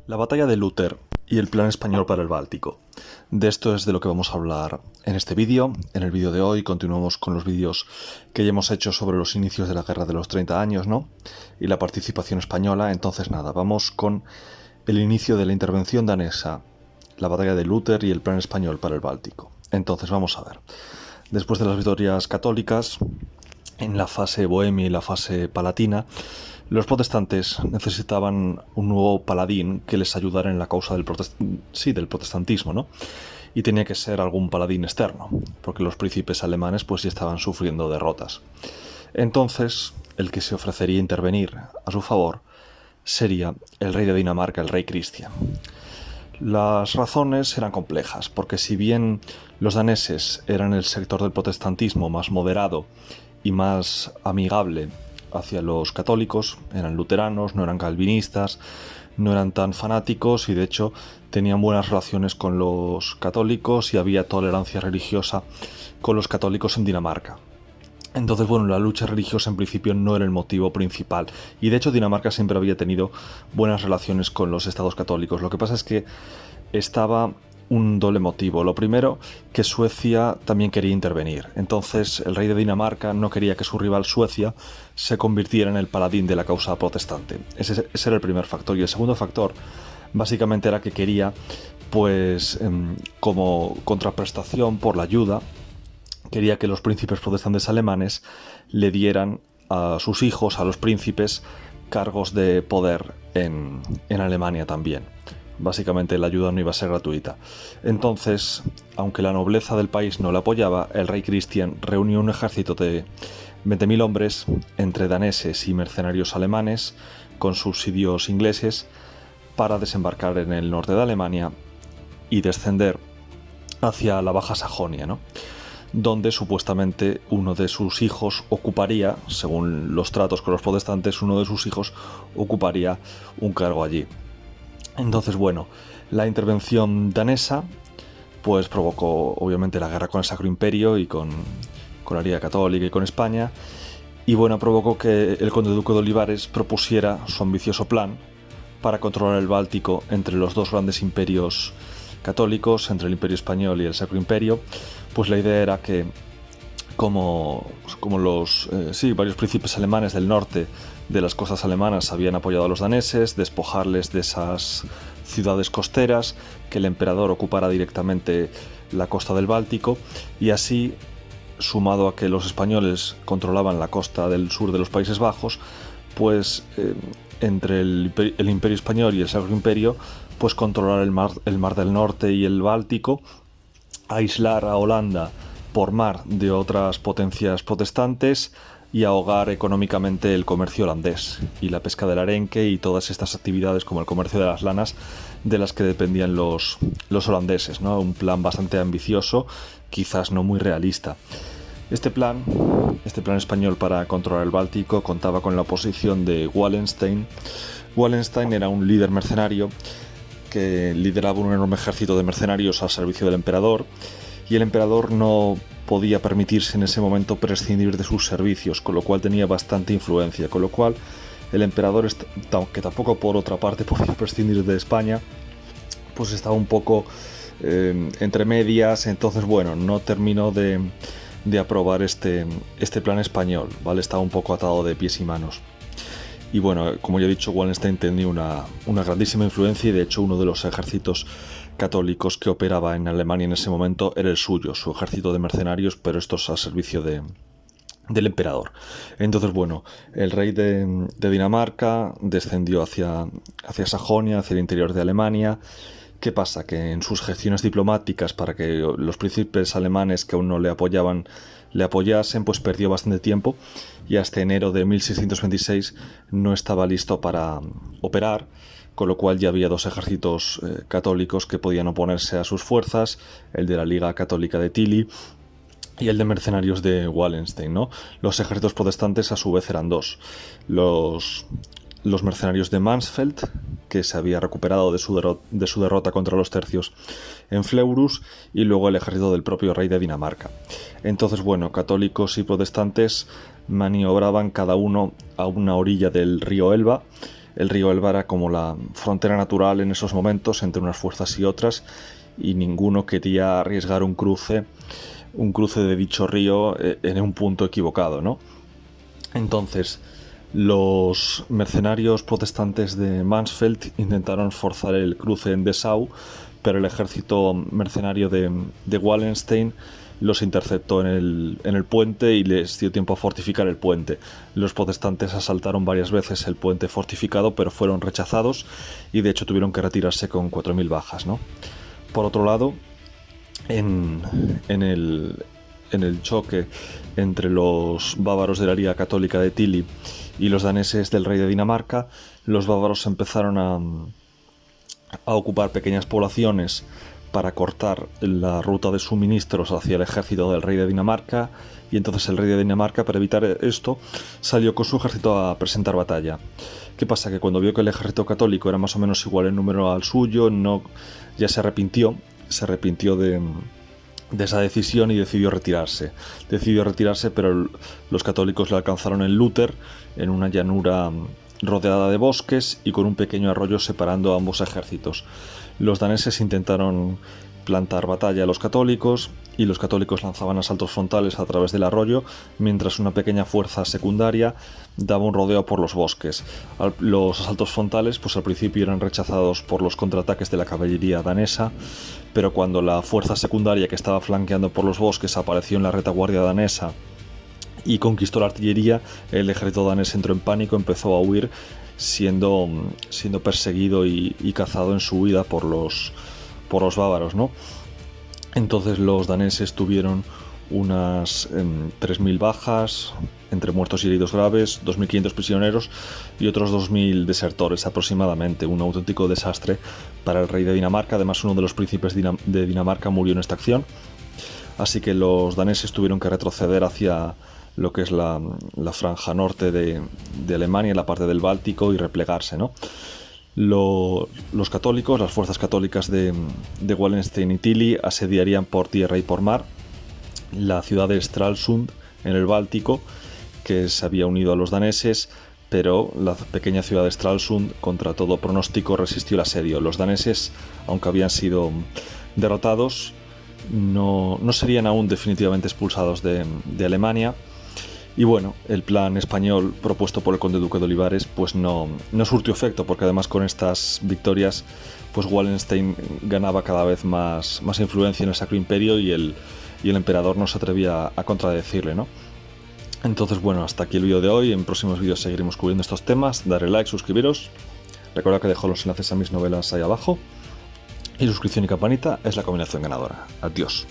La batalla de Lutter y el plan español para el Báltico. De esto es de lo que vamos a hablar en este vídeo. En el vídeo de hoy continuamos con los vídeos que ya hemos hecho sobre los inicios de la Guerra de los 30 años, ¿no? Y la participación española. Entonces nada, vamos con el inicio de la intervención danesa, la batalla de Lutter y el plan español para el Báltico. Entonces vamos a ver. Después de las victorias católicas, en la fase bohemia y la fase palatina, los protestantes necesitaban un nuevo paladín que les ayudara en la causa del protestantismo, ¿no? Y tenía que ser algún paladín externo, porque los príncipes alemanes pues ya estaban sufriendo derrotas. Entonces, el que se ofrecería a intervenir a su favor sería el rey de Dinamarca, el rey Cristian. Las razones eran complejas, porque si bien los daneses eran el sector del protestantismo más moderado y más amigable hacia los católicos, eran luteranos, no eran calvinistas, no eran tan fanáticos y de hecho tenían buenas relaciones con los católicos y había tolerancia religiosa con los católicos en Dinamarca. Entonces, bueno, la lucha religiosa en principio no era el motivo principal y de hecho Dinamarca siempre había tenido buenas relaciones con los estados católicos. Lo que pasa es que estaba un doble motivo. Lo primero, que Suecia también quería intervenir. Entonces el rey de Dinamarca no quería que su rival Suecia se convirtiera en el paladín de la causa protestante. Ese era el primer factor. Y el segundo factor básicamente era que quería, pues como contraprestación por la ayuda, quería que los príncipes protestantes alemanes le dieran a sus hijos, a los príncipes, cargos de poder en Alemania también. Básicamente la ayuda no iba a ser gratuita. Entonces, aunque la nobleza del país no la apoyaba, el rey Cristian reunió un ejército de 20.000 hombres entre daneses y mercenarios alemanes con subsidios ingleses para desembarcar en el norte de Alemania y descender hacia la Baja Sajonia, ¿no? Donde supuestamente uno de sus hijos ocuparía, según los tratos con los protestantes, uno de sus hijos ocuparía un cargo allí. Entonces, bueno, la intervención danesa pues provocó obviamente la guerra con el Sacro Imperio y con la Liga Católica y con España, y bueno, provocó que el conde duque de Olivares propusiera su ambicioso plan para controlar el Báltico entre los dos grandes imperios católicos, entre el Imperio Español y el Sacro Imperio. Pues la idea era que como los varios príncipes alemanes del norte de las costas alemanas habían apoyado a los daneses, despojarles de esas ciudades costeras, que el emperador ocupara directamente la costa del Báltico, y así, sumado a que los españoles controlaban la costa del sur de los Países Bajos, pues entre el Imperio Español y el Sacro Imperio, pues controlar el mar del Norte y el Báltico, aislar a Holanda por mar de otras potencias protestantes y ahogar económicamente el comercio holandés y la pesca del arenque y todas estas actividades como el comercio de las lanas de las que dependían los holandeses, ¿no? Un plan bastante ambicioso, quizás no muy realista. Este plan español para controlar el Báltico contaba con la oposición de Wallenstein. Wallenstein era un líder mercenario que lideraba un enorme ejército de mercenarios al servicio del emperador, y el emperador no podía permitirse en ese momento prescindir de sus servicios, con lo cual tenía bastante influencia, con lo cual el emperador, aunque tampoco por otra parte podía prescindir de España, pues estaba un poco entre medias. Entonces, bueno, no terminó de aprobar este plan español, ¿vale? Estaba un poco atado de pies y manos. Y bueno, como ya he dicho, Wallenstein tenía una grandísima influencia, y de hecho uno de los ejércitos católicos que operaba en Alemania en ese momento era el suyo, su ejército de mercenarios, pero estos al servicio del emperador. Entonces, bueno, el rey de Dinamarca descendió hacia Sajonia, hacia el interior de Alemania. ¿Qué pasa? Que en sus gestiones diplomáticas para que los príncipes alemanes que aún no le apoyasen, pues perdió bastante tiempo, y hasta enero de 1626 no estaba listo para operar, con lo cual ya había dos ejércitos católicos que podían oponerse a sus fuerzas, el de la Liga Católica de Tilly y el de mercenarios de Wallenstein, ¿no? Los ejércitos protestantes a su vez eran dos: los mercenarios de Mansfeld, que se había recuperado de su derrota contra los tercios en Fleurus, y luego el ejército del propio rey de Dinamarca. Entonces, bueno, católicos y protestantes maniobraban cada uno a una orilla del río Elba, el río Elba era como la frontera natural en esos momentos entre unas fuerzas y otras, y ninguno quería arriesgar un cruce de dicho río en un punto equivocado, ¿no? Entonces, los mercenarios protestantes de Mansfeld intentaron forzar el cruce en Dessau, pero el ejército mercenario de Wallenstein los interceptó en el puente y les dio tiempo a fortificar el puente. Los protestantes asaltaron varias veces el puente fortificado, pero fueron rechazados y de hecho tuvieron que retirarse con 4.000 bajas, ¿no? Por otro lado, en el choque entre los bávaros de la Liga Católica de Tilly y los daneses del rey de Dinamarca, los bávaros empezaron a ocupar pequeñas poblaciones para cortar la ruta de suministros hacia el ejército del rey de Dinamarca, y entonces el rey de Dinamarca, para evitar esto, salió con su ejército a presentar batalla. ¿Qué pasa? Que cuando vio que el ejército católico era más o menos igual en número al suyo, ya se arrepintió de esa decisión y decidió retirarse. Pero los católicos le alcanzaron en Luther, en una llanura rodeada de bosques y con un pequeño arroyo separando a ambos ejércitos. Los daneses intentaron plantar batalla a los católicos, y los católicos lanzaban asaltos frontales a través del arroyo, mientras una pequeña fuerza secundaria daba un rodeo por los bosques. Los asaltos frontales, pues al principio eran rechazados por los contraataques de la caballería danesa, pero cuando la fuerza secundaria que estaba flanqueando por los bosques apareció en la retaguardia danesa y conquistó la artillería, el ejército danés entró en pánico, empezó a huir, siendo perseguido y cazado en su huida por los bávaros, ¿no? Entonces los daneses tuvieron unas 3.000 bajas, entre muertos y heridos graves, 2.500 prisioneros y otros 2.000 desertores aproximadamente. Un auténtico desastre para el rey de Dinamarca. Además, uno de los príncipes de Dinamarca murió en esta acción. Así que los daneses tuvieron que retroceder hacia lo que es la franja norte de Alemania, la parte del Báltico, y replegarse, ¿no? Los católicos, las fuerzas católicas de Wallenstein y Tilly, asediarían por tierra y por mar la ciudad de Stralsund en el Báltico, que se había unido a los daneses, pero la pequeña ciudad de Stralsund, contra todo pronóstico, resistió el asedio. Los daneses, aunque habían sido derrotados, no serían aún definitivamente expulsados de Alemania. Y bueno, el plan español propuesto por el conde duque de Olivares pues no surtió efecto, porque además con estas victorias pues Wallenstein ganaba cada vez más influencia en el Sacro Imperio, y el emperador no se atrevía a contradecirle, ¿no? Entonces bueno, hasta aquí el vídeo de hoy. En próximos vídeos seguiremos cubriendo estos temas. Darle like, suscribiros. Recuerda que dejo los enlaces a mis novelas ahí abajo. Y suscripción y campanita es la combinación ganadora. Adiós.